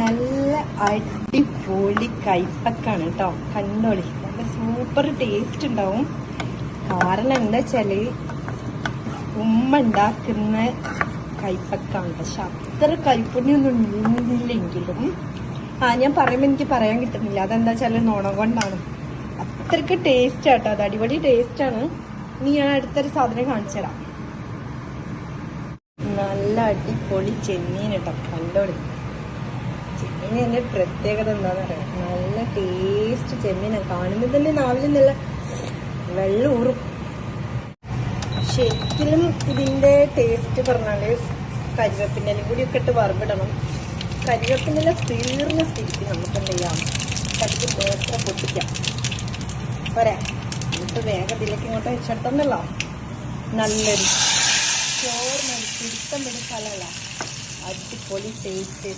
നല്ല അടിപൊളി കൈപ്പക്കാണ് കേട്ടോ. കണ്ടോളി, നല്ല സൂപ്പർ ടേസ്റ്റ് ഉണ്ടാവും. കാരണം എന്താ വെച്ചാല് ഉമ്മ ഉണ്ടാക്കുന്ന കൈപ്പക്കാണ്. പക്ഷെ അത്ര കൈപ്പുണ്യൊന്നും ഉണ്ടെങ്കിലും ഞാൻ പറയുമ്പോൾ എനിക്ക് പറയാൻ കിട്ടുന്നില്ല. അതെന്താ വെച്ചാൽ നോണം കൊണ്ടാണ്. അത്രയ്ക്ക് ടേസ്റ്റ് ആട്ടോ, അത് അടിപൊളി ടേസ്റ്റാണ്. ഇനി ഞാൻ അടുത്തൊരു സാധനം കാണിച്ചു തരാം. നല്ല അടിപൊളി ചെമ്മീൻ കേട്ടോ. കണ്ടോളി, ചെമ്മീൻ്റെ പ്രത്യേകത എന്താണെന്ന് അറിയാം. നല്ല ടേസ്റ്റ് ചെമ്മീനാണ്. കാണുമ്പോൾ തന്നെ നാവിൽ നല്ല വെള്ളം ഊറും. ശരിക്കും ഇതിൻ്റെ ടേസ്റ്റ് പറഞ്ഞാൽ കരിവേപ്പിൻ്റെ കൂടിയൊക്കെ ഇട്ട് വറുവിടണം. കരിവേപ്പിൻ്റെ തീർന്ന സ്ഥിതിക്ക് നമുക്ക് എന്ത് ചെയ്യാം, കടുക് മാത്രം പൊട്ടിക്കാം. പോരെ, എന്നിട്ട് വേഗം ഇതിലേക്ക് ഇങ്ങോട്ട് വെച്ചെടുത്തന്നല്ലോ. നല്ലൊരു ചോറിനൊരു പിടുത്തം പിടിച്ചാലല്ല അടിപൊളി ടേസ്റ്റ്.